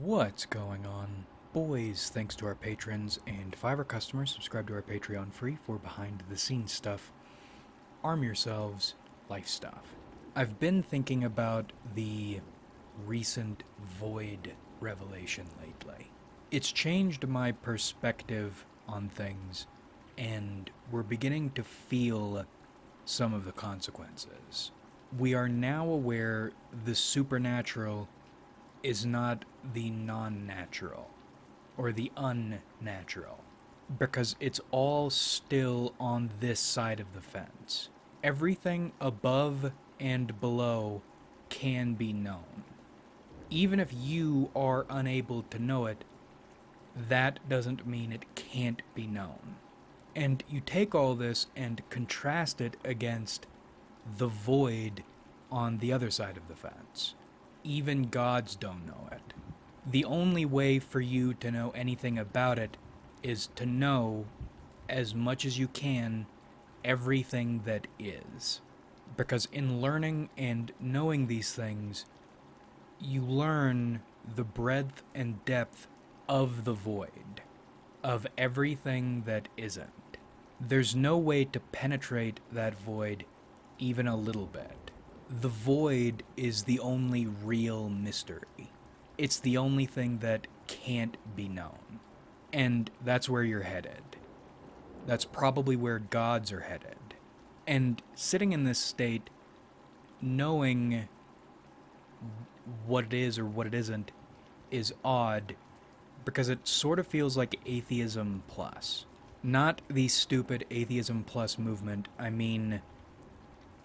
What's going on? Boys, thanks to our patrons and Fiverr customers, subscribe to our Patreon free for behind the scenes stuff, arm yourselves, life stuff. I've been thinking about the recent Void revelation lately. It's changed my perspective on things, and we're beginning to feel some of the consequences. We are now aware the supernatural is not the non-natural or the unnatural, because it's all still on this side of the fence. Everything above and below can be known. Even if you are unable to know it, that doesn't mean it can't be known. And you take all this and contrast it against the void on the other side of the fence. Even gods don't know it. The only way for you to know anything about it is to know, as much as you can, everything that is. Because in learning and knowing these things, you learn the breadth and depth of the void, of everything that isn't. There's no way to penetrate that void even a little bit. The void is the only real mystery. It's the only thing that can't be known. And that's where you're headed. That's probably where gods are headed. And sitting in this state, knowing what it is or what it isn't, is odd, because it sort of feels like atheism plus. Not the stupid atheism plus movement, I mean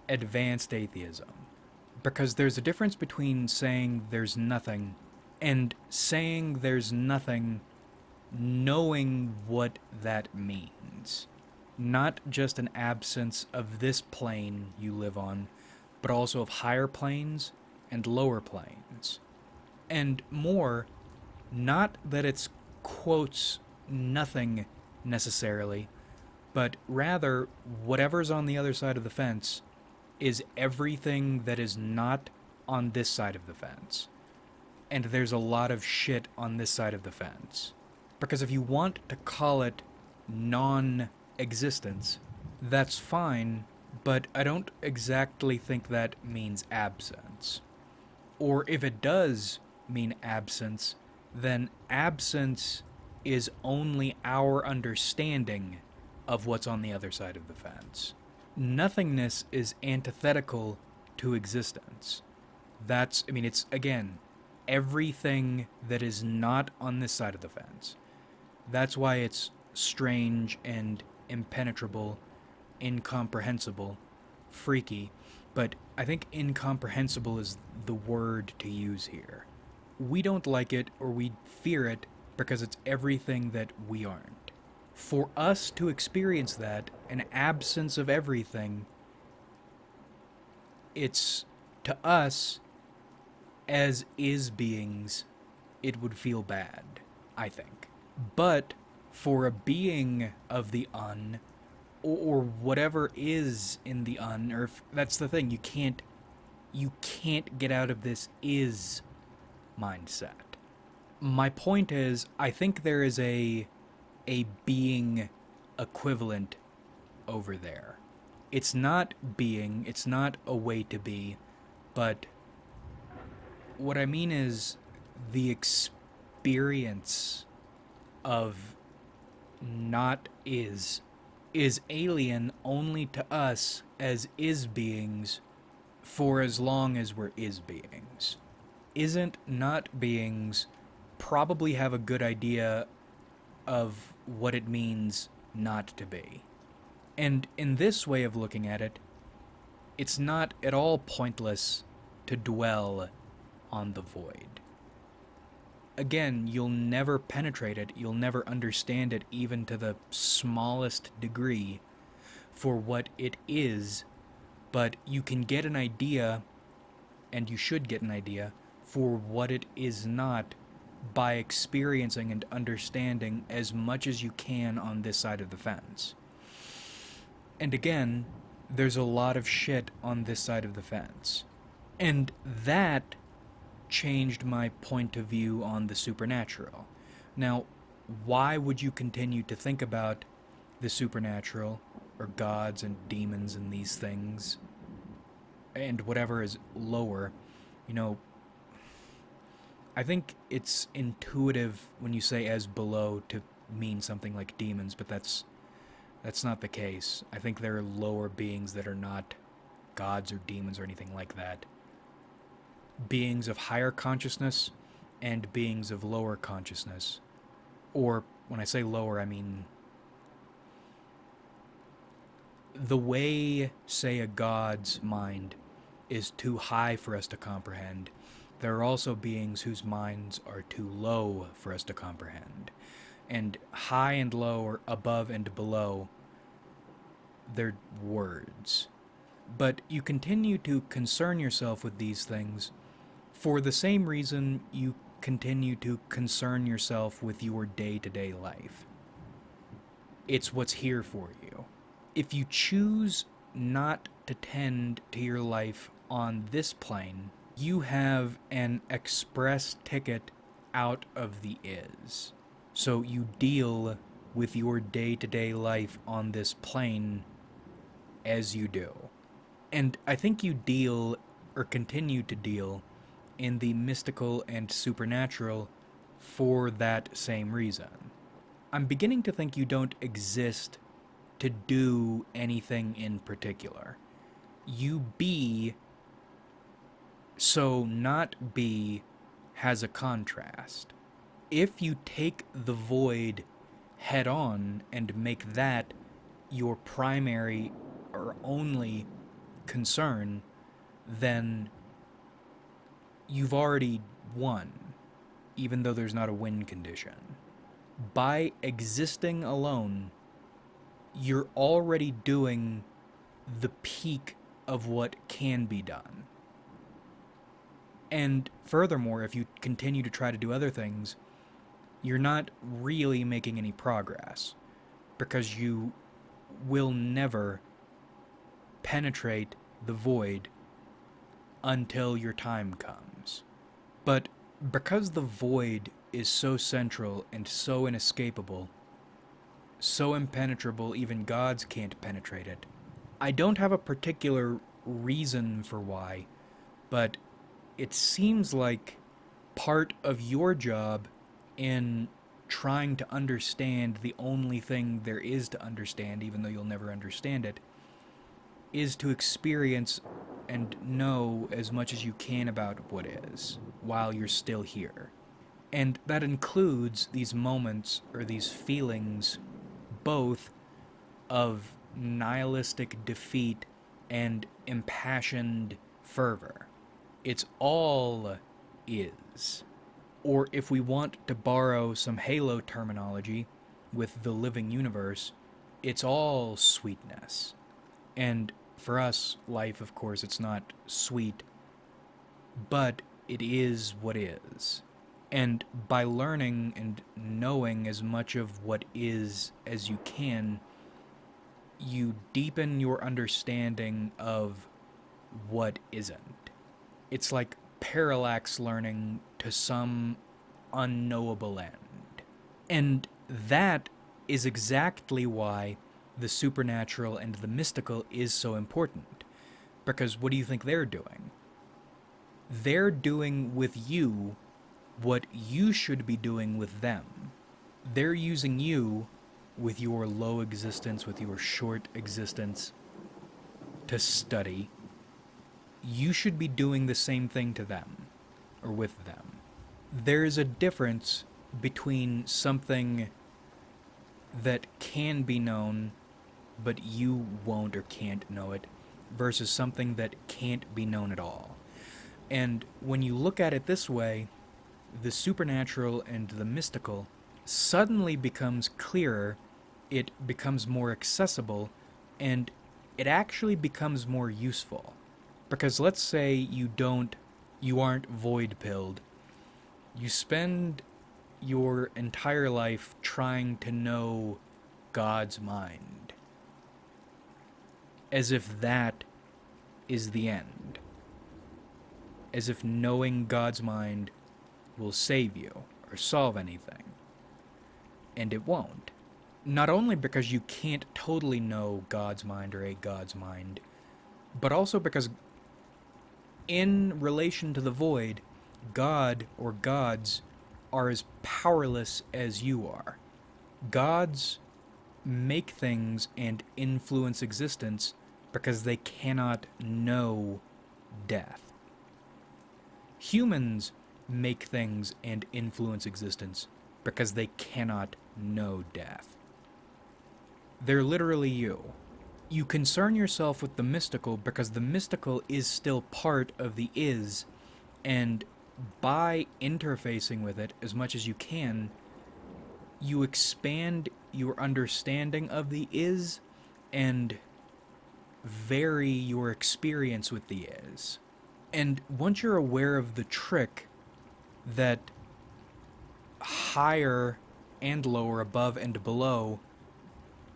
advanced atheism. Because there's a difference between saying there's nothing and saying there's nothing, knowing what that means. Not just an absence of this plane you live on, but also of higher planes and lower planes. And more, not that it's quotes nothing necessarily, but rather whatever's on the other side of the fence is everything that is not on this side of the fence. And there's a lot of shit on this side of the fence. Because if you want to call it non-existence, that's fine, but I don't exactly think that means absence. Or if it does mean absence, then absence is only our understanding of what's on the other side of the fence. Nothingness is antithetical to existence. It's, again, everything that is not on this side of the fence. That's why it's strange and impenetrable, incomprehensible, freaky, but I think incomprehensible is the word to use here. We don't like it or we fear it because it's everything that we aren't. For us to experience that, an absence of everything, it's, to us, as is beings, it would feel bad, I think. But for a being of the un, or whatever is in the un, or if, that's the thing, you can't get out of this is mindset. My point is, I think there is a being equivalent over there. It's not being, it's not a way to be, but what I mean is the experience of not is alien only to us as is beings for as long as we're is beings. Isn't not beings probably have a good idea of what it means not to be. And in this way of looking at it, it's not at all pointless to dwell on the void. Again, you'll never penetrate it, you'll never understand it even to the smallest degree for what it is, but you can get an idea, and you should get an idea, for what it is not by experiencing and understanding as much as you can on this side of the fence. And again, there's a lot of shit on this side of the fence. And that changed my point of view on the supernatural. Now, why would you continue to think about the supernatural, or gods and demons and these things, and whatever is lower? You know, I think it's intuitive when you say as below to mean something like demons, but that's not the case. I think there are lower beings that are not gods or demons or anything like that. Beings of higher consciousness and beings of lower consciousness. Or when I say lower, I mean the way, say, a god's mind is too high for us to comprehend. There are also beings whose minds are too low for us to comprehend. And high and low, or above and below, they're words. But you continue to concern yourself with these things for the same reason you continue to concern yourself with your day-to-day life. It's what's here for you. If you choose not to tend to your life on this plane, you have an express ticket out of the is. So you deal with your day-to-day life on this plane as you do. And I think you deal, or continue to deal, in the mystical and supernatural for that same reason. I'm beginning to think you don't exist to do anything in particular. You be, so not be has a contrast. If you take the void head on and make that your primary or only concern, then you've already won, even though there's not a win condition. By existing alone, you're already doing the peak of what can be done. And furthermore, if you continue to try to do other things, you're not really making any progress, because you will never penetrate the void until your time comes. But because the void is so central and so inescapable, so impenetrable even gods can't penetrate it, I don't have a particular reason for why, but it seems like part of your job in trying to understand the only thing there is to understand, even though you'll never understand it, is to experience and know as much as you can about what is while you're still here. And that includes these moments or these feelings, both of nihilistic defeat and impassioned fervor. It's all is. Or if we want to borrow some Halo terminology with the living universe, it's all sweetness. And for us, life, of course, it's not sweet, but it is what is. And by learning and knowing as much of what is as you can, you deepen your understanding of what isn't. It's like parallax learning to some unknowable end. And that is exactly why the supernatural and the mystical is so important. Because what do you think they're doing? They're doing with you what you should be doing with them. They're using you with your low existence, with your short existence, to study. You should be doing the same thing to them, or with them. There's a difference between something that can be known, but you won't or can't know it, versus something that can't be known at all. And when you look at it this way, the supernatural and the mystical suddenly becomes clearer, it becomes more accessible, and it actually becomes more useful. Because let's say you aren't void-pilled. You spend your entire life trying to know God's mind, as if that is the end. as if knowing God's mind will save you or solve anything. And it won't. Not only because you can't totally know God's mind or a God's mind, but also because in relation to the void, God or gods are as powerless as you are. Gods make things and influence existence because they cannot know death. Humans make things and influence existence because they cannot know death. They're literally you. You concern yourself with the mystical because the mystical is still part of the is, and by interfacing with it as much as you can, you expand your understanding of the is and vary your experience with the is. And once you're aware of the trick that higher and lower, above and below,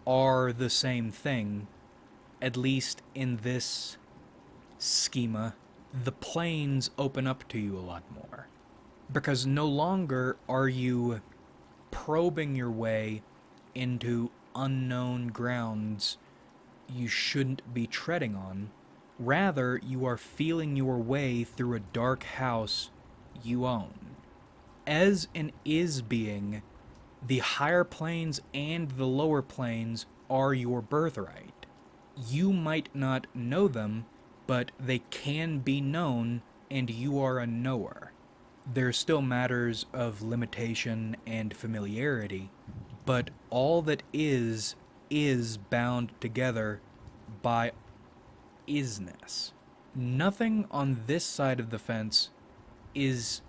are the same thing, at least in this schema, the planes open up to you a lot more. Because no longer are you probing your way into unknown grounds you shouldn't be treading on. Rather, you are feeling your way through a dark house you own. As an is being, the higher planes and the lower planes are your birthright. You might not know them, but they can be known, and you are a knower. There are still matters of limitation and familiarity, but all that is bound together by isness. Nothing on this side of the fence is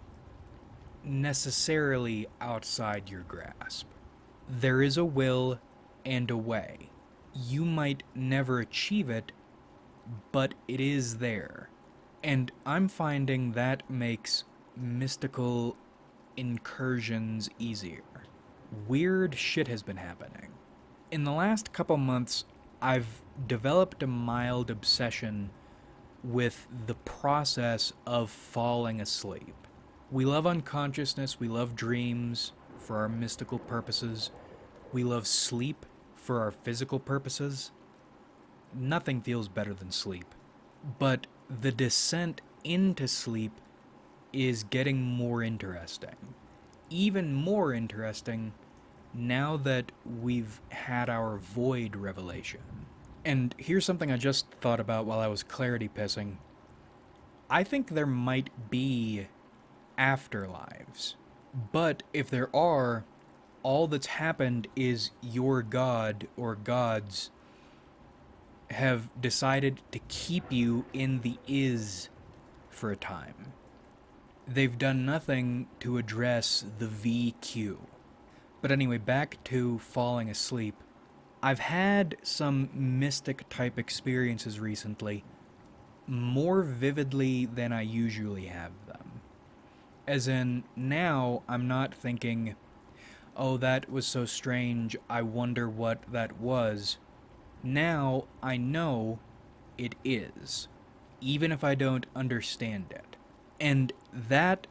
necessarily outside your grasp. There is a will and a way. You might never achieve it, but it is there. And I'm finding that makes mystical incursions easier. Weird shit has been happening. In the last couple months, I've developed a mild obsession with the process of falling asleep. We love unconsciousness, we love dreams for our mystical purposes, we love sleep for our physical purposes. Nothing feels better than sleep. But the descent into sleep is getting more interesting. Even more interesting now that we've had our void revelation. And here's something I just thought about while I was clarity pissing. I think there might be afterlives. But if there are, all that's happened is your god or gods have decided to keep you in the is for a time. They've done nothing to address the VQ. But anyway, back to falling asleep. I've had some mystic type experiences recently, more vividly than I usually have them. As in, now I'm not thinking, oh, that was so strange, I wonder what that was. Now I know it is, even if I don't understand it. And that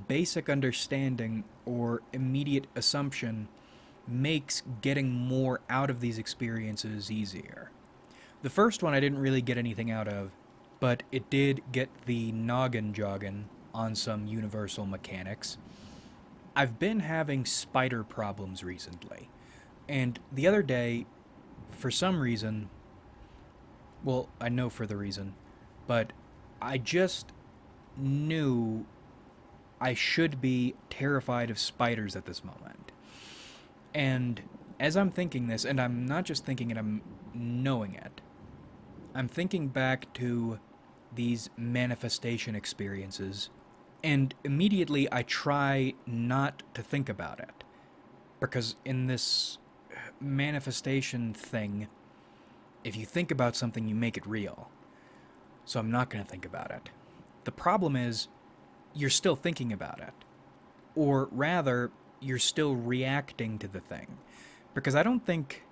basic understanding or immediate assumption makes getting more out of these experiences easier. The first one I didn't really get anything out of, but it did get the noggin joggin' on some universal mechanics. I've been having spider problems recently, and the other day, for some reason, well, I know for the reason, but I just knew I should be terrified of spiders at this moment. And as I'm thinking this, and I'm not just thinking it, I'm knowing it, I'm thinking back to these manifestation experiences, and immediately I try not to think about it. Because in this manifestation thing, if you think about something, you make it real. So I'm not going to think about it. The problem is, you're still thinking about it. Or rather, you're still reacting to the thing. Because I don't think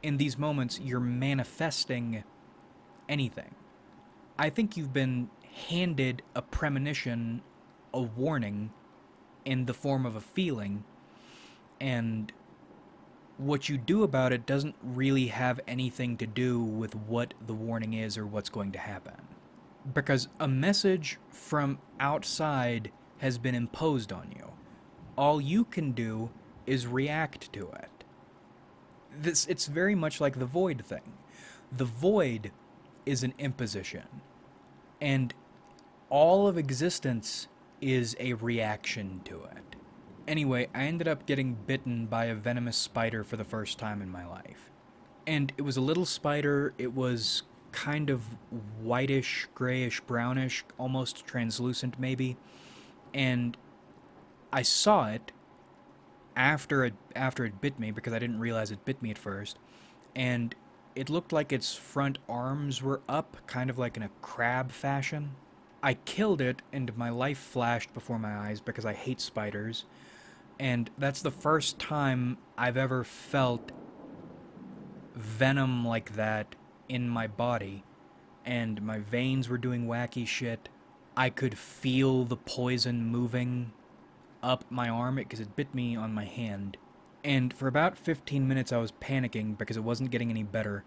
in these moments you're manifesting anything. I think you've been handed a premonition, a warning, in the form of a feeling, and what you do about it doesn't really have anything to do with what the warning is or what's going to happen. Because a message from outside has been imposed on you. All you can do is react to it. It's very much like the void thing. The void is an imposition, and all of existence is a reaction to it. Anyway, I ended up getting bitten by a venomous spider for the first time in my life. And it was a little spider. It was kind of whitish, grayish, brownish, almost translucent maybe. And I saw it after it bit me, because I didn't realize it bit me at first. And it looked like its front arms were up, kind of like in a crab fashion. I killed it, and my life flashed before my eyes because I hate spiders. And that's the first time I've ever felt venom like that in my body. And my veins were doing wacky shit. I could feel the poison moving up my arm because it bit me on my hand. And for about 15 minutes I was panicking because it wasn't getting any better.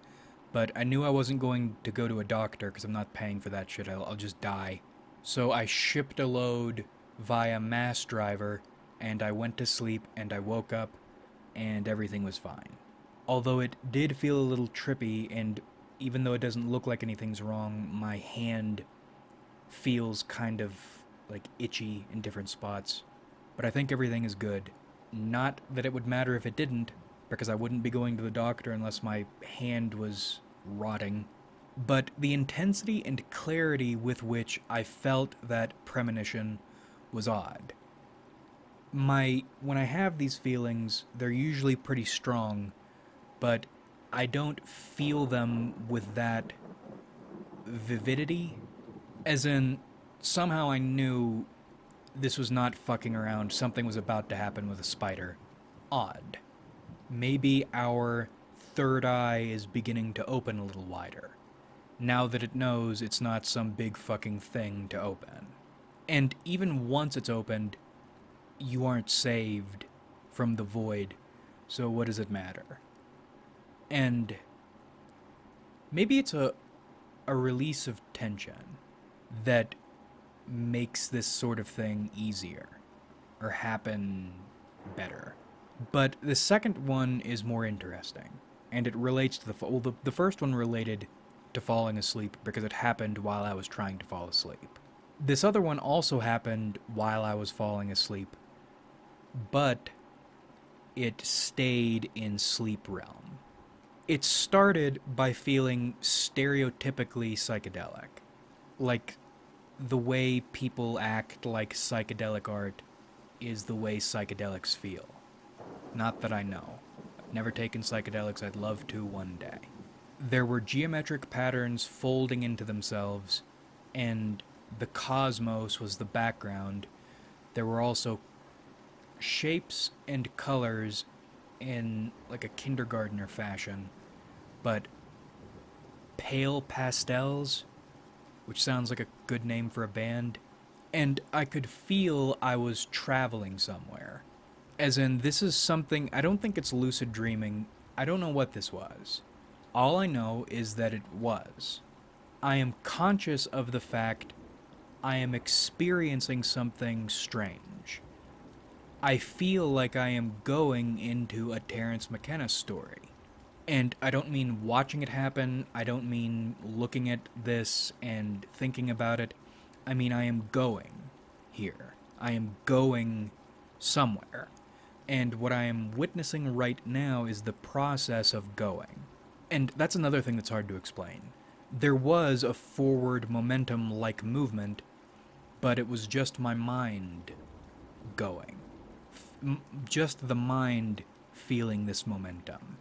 But I knew I wasn't going to go to a doctor because I'm not paying for that shit. I'll just die. So I shipped a load via mass driver, and I went to sleep, and I woke up, and everything was fine. Although it did feel a little trippy, and even though it doesn't look like anything's wrong, my hand feels kind of like itchy in different spots. But I think everything is good. Not that it would matter if it didn't, because I wouldn't be going to the doctor unless my hand was rotting. But the intensity and clarity with which I felt that premonition was odd. When I have these feelings, they're usually pretty strong, but I don't feel them with that vividity. As in, somehow I knew this was not fucking around, something was about to happen with a spider. Odd. Maybe our third eye is beginning to open a little wider, now that it knows it's not some big fucking thing to open. And even once it's opened, you aren't saved from the void, so what does it matter? And maybe it's a release of tension that makes this sort of thing easier, or happen better. But the second one is more interesting, and it relates to the first one related to falling asleep because it happened while I was trying to fall asleep. This other one also happened while I was falling asleep, but it stayed in sleep realm. It started by feeling stereotypically psychedelic, like the way people act like psychedelic art is the way psychedelics feel. Not that I know. I've never taken psychedelics. I'd love to one day. There were geometric patterns folding into themselves, and the cosmos was the background. There were also shapes and colors in like a kindergartner fashion, but pale pastels, which sounds like a good name for a band. And I could feel I was traveling somewhere. As in, this is something, I don't think it's lucid dreaming. I don't know what this was. All I know is that it was. I am conscious of the fact I am experiencing something strange. I feel like I am going into a Terence McKenna story. And I don't mean watching it happen, I don't mean looking at this and thinking about it. I mean, I am going here. I am going somewhere. And what I am witnessing right now is the process of going. And that's another thing that's hard to explain. There was a forward momentum-like movement, but it was just my mind going. Just the mind feeling this momentum.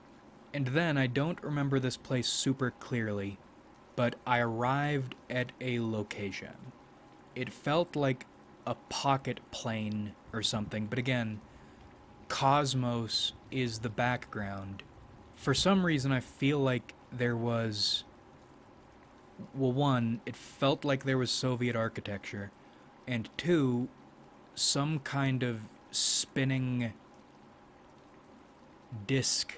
And then, I don't remember this place super clearly, but I arrived at a location. It felt like a pocket plane or something, but again, cosmos is the background. For some reason, I feel like there was Well, one, it felt like there was Soviet architecture, and two, some kind of spinning disc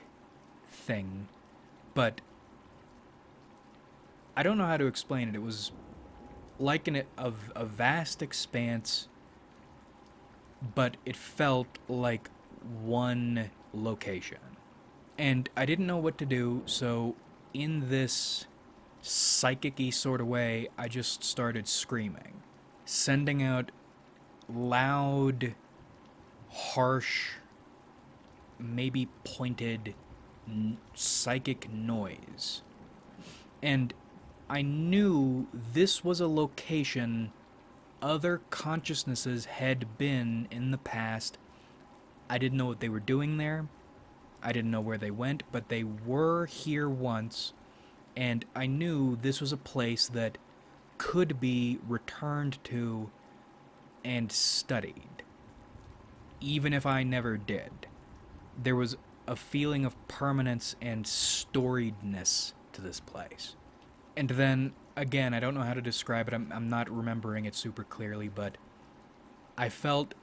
thing. But I don't know how to explain it. It was like a vast expanse, but it felt like one location. And I didn't know what to do, so in this psychic-y sort of way, I just started screaming, sending out loud, harsh, maybe pointed psychic noise. And I knew this was a location other consciousnesses had been in the past. I didn't know what they were doing there. I didn't know where they went, but they were here once, and I knew this was a place that could be returned to and studied, even if I never did. There was a feeling of permanence and storiedness to this place. And then, again, I don't know how to describe it, I'm not remembering it super clearly, but I felt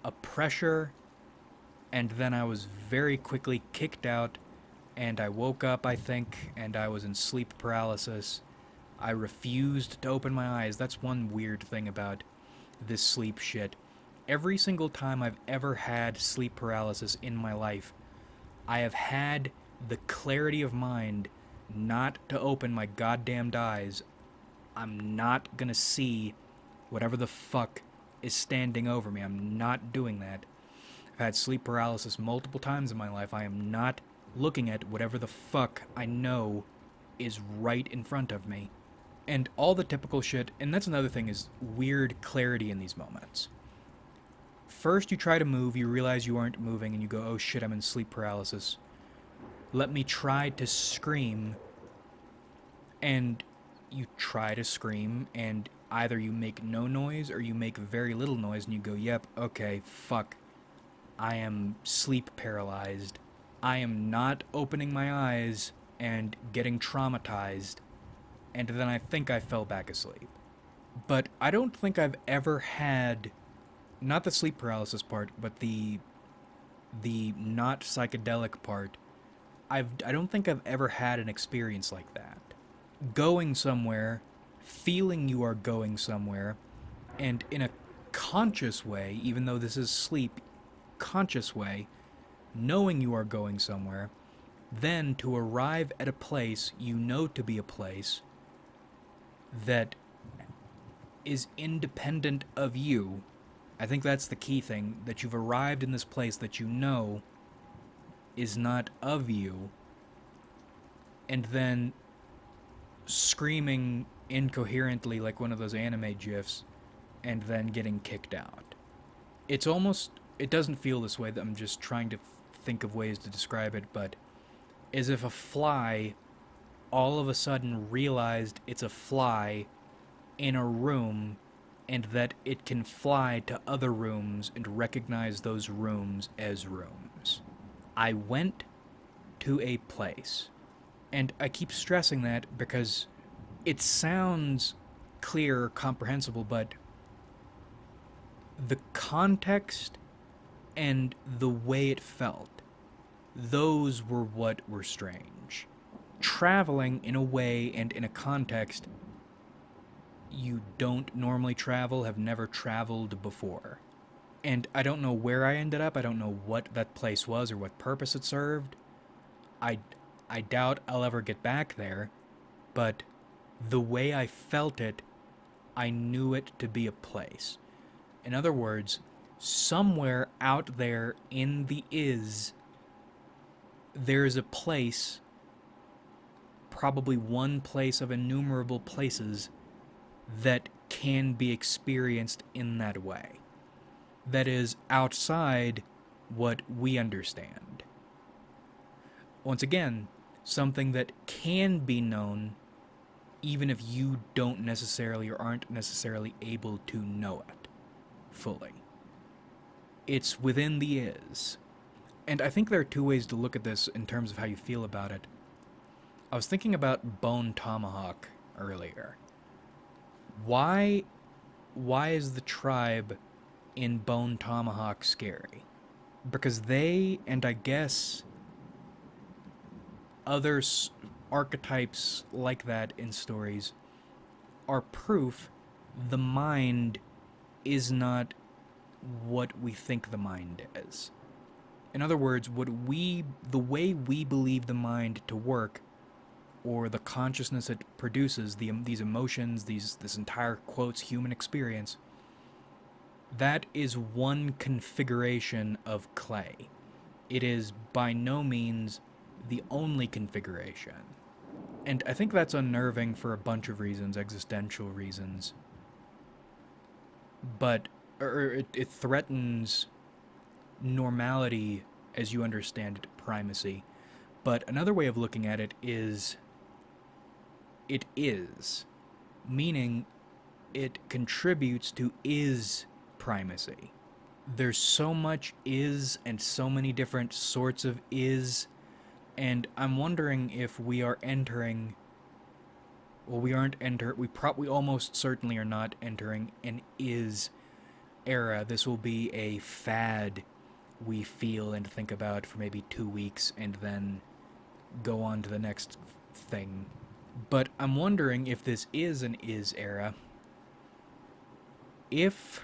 a pressure, and then I was very quickly kicked out, and I woke up, I think, and I was in sleep paralysis. I refused to open my eyes. That's one weird thing about this sleep shit. Every single time I've ever had sleep paralysis in my life, I have had the clarity of mind not to open my goddamned eyes. I'm not gonna see whatever the fuck is standing over me. I'm not doing that. I've had sleep paralysis multiple times in my life. I am not looking at whatever the fuck I know is right in front of me. And all the typical shit, and that's another thing, is weird clarity in these moments. First, you try to move, you realize you aren't moving, and you go, oh shit, I'm in sleep paralysis. Let me try to scream. And you try to scream, and either you make no noise or you make very little noise, and you go, yep, okay, fuck. I am sleep paralyzed. I am not opening my eyes and getting traumatized. And then I think I fell back asleep. But I don't think I've ever had, not the sleep paralysis part, but the not psychedelic part. I don't think I've ever had an experience like that. Going somewhere, feeling you are going somewhere, and in a conscious way, even though this is sleep, conscious way, knowing you are going somewhere, then to arrive at a place you know to be a place that is independent of you. I think that's the key thing, that you've arrived in this place that you know is not of you, and then screaming incoherently like one of those anime gifs, and then getting kicked out. It's almost, it doesn't feel this way, that I'm just trying to think of ways to describe it, but as if a fly all of a sudden realized it's a fly in a room, and that it can fly to other rooms and recognize those rooms as rooms. I went to a place, and I keep stressing that because it sounds clear or comprehensible, but the context and the way it felt, those were what were strange. Traveling in a way and in a context you don't normally travel, have never traveled before. And I don't know where I ended up, I don't know what that place was or what purpose it served. I doubt I'll ever get back there, but the way I felt it, I knew it to be a place. In other words, somewhere out there in the there's a place, probably one place of innumerable places, that can be experienced in that way. That is outside what we understand. Once again, something that can be known even if you don't necessarily or aren't necessarily able to know it fully. It's within the is. And I think there are two ways to look at this in terms of how you feel about it. I was thinking about Bone Tomahawk earlier. Why why is the tribe in Bone Tomahawk scary? Because they, and I guess other archetypes like that in stories, are proof the mind is not what we think the mind is. In other words, the way we believe the mind to work, or the consciousness it produces, these emotions, this entire quotes human experience, that is one configuration of clay. It is by no means the only configuration. And I think that's unnerving for a bunch of reasons, existential reasons. But it threatens normality as you understand it, primacy. But another way of looking at it is it is, meaning it contributes to is primacy. There's so much is and so many different sorts of is, and I'm wondering if we are entering, well, we almost certainly are not entering an is era. This will be a fad we feel and think about for maybe 2 weeks and then go on to the next thing. But I'm wondering if this is an is era, if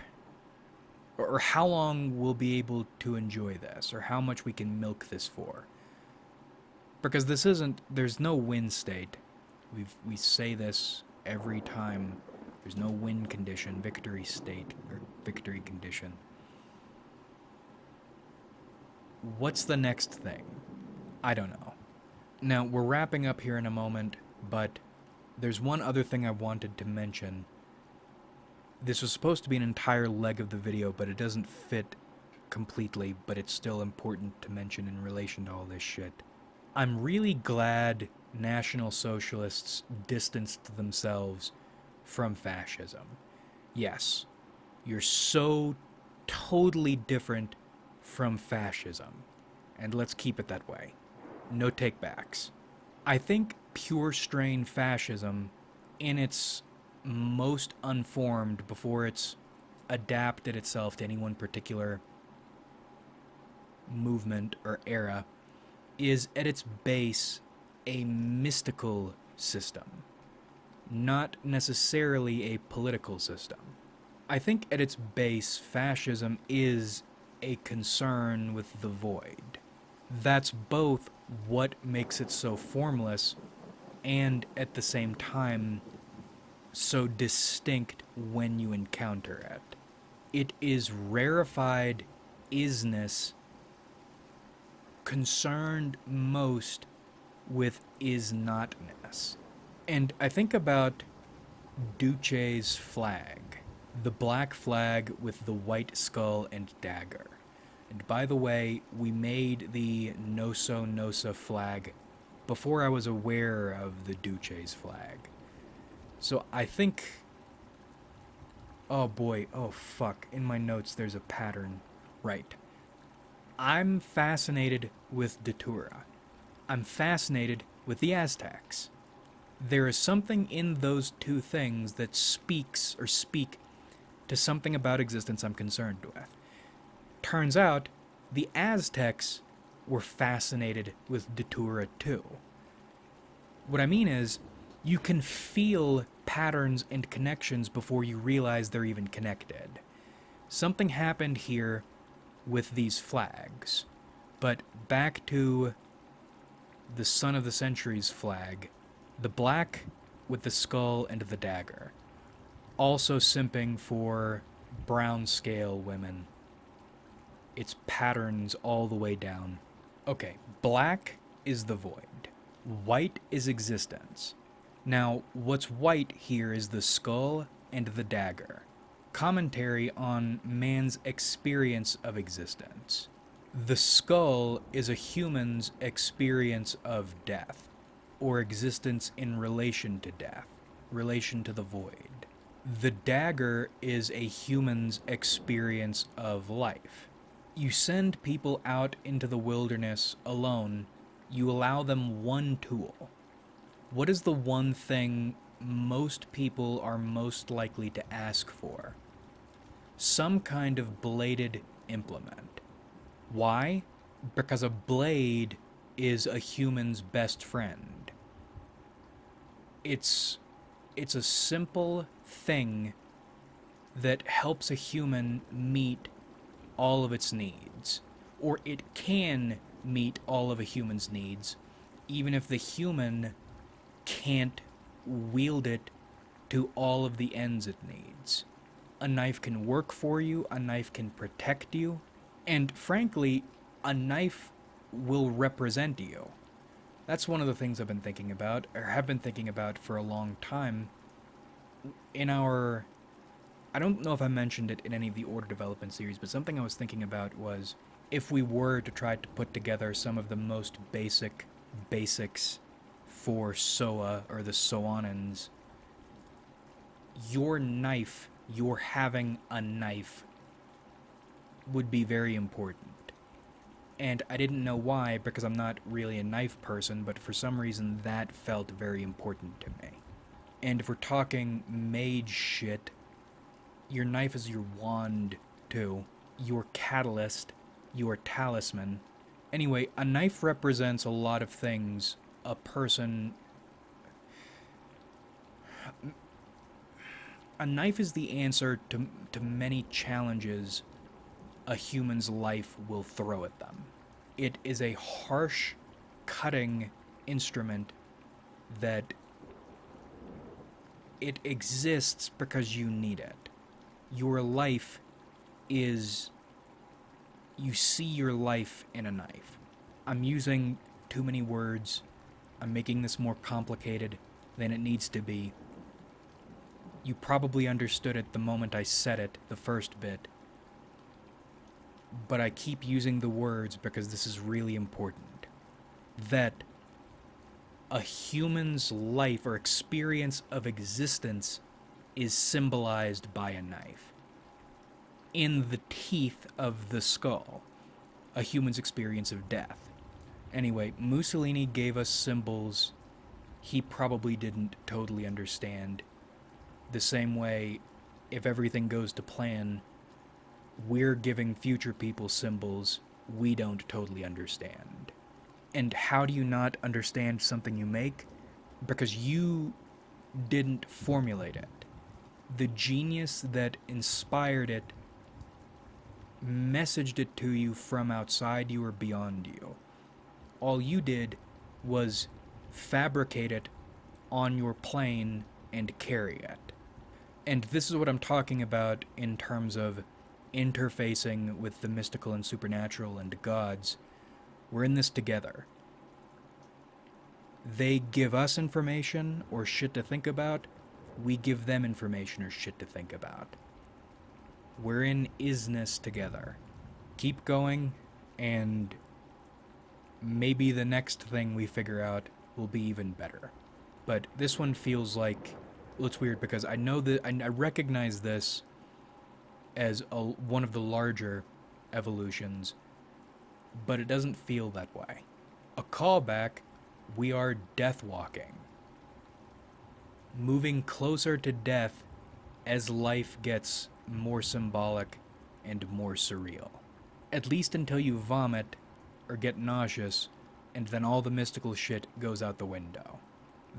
or how long we'll be able to enjoy this, or how much we can milk this for. Because there's no win state. We say this every time. There's no win condition, victory state, or victory condition. What's the next thing? I don't know. Now, we're wrapping up here in a moment, but there's one other thing I wanted to mention. This was supposed to be an entire leg of the video, but it doesn't fit completely, but it's still important to mention in relation to all this shit. I'm really glad National Socialists distanced themselves from fascism. Yes, you're so totally different from fascism, and let's keep it that way. No takebacks. I think pure strain fascism, in its most unformed before it's adapted itself to any one particular movement or era, is at its base a mystical system, not necessarily a political system. I think at its base, fascism is a concern with the void. That's both what makes it so formless and at the same time so distinct when you encounter it. It is rarefied isness concerned most with is notness. And I think about Duce's flag, the black flag with the white skull and dagger. And by the way, we made the Noso Nosa flag before I was aware of the Duce's flag. So I think... Oh boy, oh fuck, in my notes there's a pattern. Right. I'm fascinated with Datura. I'm fascinated with the Aztecs. There is something in those two things that speak to something about existence I'm concerned with. Turns out, the Aztecs were fascinated with Datura too. What I mean is, you can feel patterns and connections before you realize they're even connected. Something happened here with these flags. But back to the Son of the Centuries flag, the black with the skull and the dagger. Also simping for brown scale women. It's patterns all the way down. Okay, black is the void. White is existence. Now, what's white here is the skull and the dagger. Commentary on man's experience of existence. The skull is a human's experience of death, or existence in relation to death, relation to the void. The dagger is a human's experience of life. You send people out into the wilderness alone, you allow them one tool. What is the one thing most people are most likely to ask for? Some kind of bladed implement. Why? Because a blade is a human's best friend. It's it's a simple thing that helps a human meet all of its needs, or it can meet all of a human's needs, even if the human can't wield it to all of the ends it needs. A knife can work for you, a knife can protect you, and frankly, a knife will represent you. That's one of the things I've been thinking about, or have been thinking about for a long time. In our. I don't know if I mentioned it in any of the Order Development series, but something I was thinking about was if we were to try to put together some of the most basic basics for SOA or the Soanans, your knife, your having a knife, would be very important. And I didn't know why, because I'm not really a knife person, but for some reason that felt very important to me. And if we're talking mage shit, your knife is your wand, too. Your catalyst, your talisman. Anyway, a knife represents a lot of things a person. A knife is the answer to many challenges a human's life will throw at them. It is a harsh, cutting instrument that it exists because you need it. Your life is. You see your life in a knife. I'm using too many words. I'm making this more complicated than it needs to be. You probably understood it the moment I said it, the first bit. But I keep using the words because this is really important. That a human's life or experience of existence is symbolized by a knife. In the teeth of the skull, a human's experience of death. Anyway, Mussolini gave us symbols he probably didn't totally understand. The same way, if everything goes to plan, we're giving future people symbols we don't totally understand. And how do you not understand something you make? Because you didn't formulate it. The genius that inspired it messaged it to you from outside you or beyond you. All you did was fabricate it on your plane and carry it. And this is what I'm talking about in terms of interfacing with the mystical and supernatural and gods. We're in this together. They give us information or shit to think about. We give them information or shit to think about. We're in isness together. Keep going, and maybe the next thing we figure out will be even better. But this one feels like, well, it's weird because I know that I recognize this as one of the larger evolutions, but it doesn't feel that way. A callback, we are death walking. Moving closer to death as life gets more symbolic and more surreal. At least until you vomit or get nauseous, and then all the mystical shit goes out the window.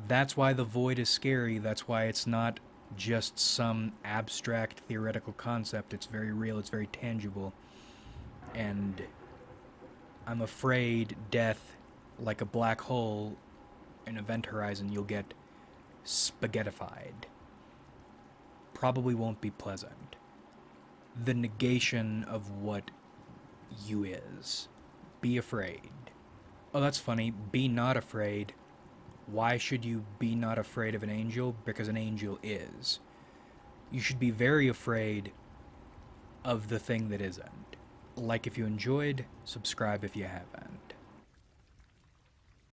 That's why the void is scary. That's why it's not just some abstract theoretical concept. It's very real, it's very tangible. And I'm afraid death, like a black hole, an event horizon, you'll get spaghettified. Probably won't be pleasant. The negation of what you is. Be afraid. Oh, that's funny. Be not afraid. Why should you be not afraid of an angel? Because an angel is. You should be very afraid of the thing that isn't. Like if you enjoyed, subscribe if you haven't.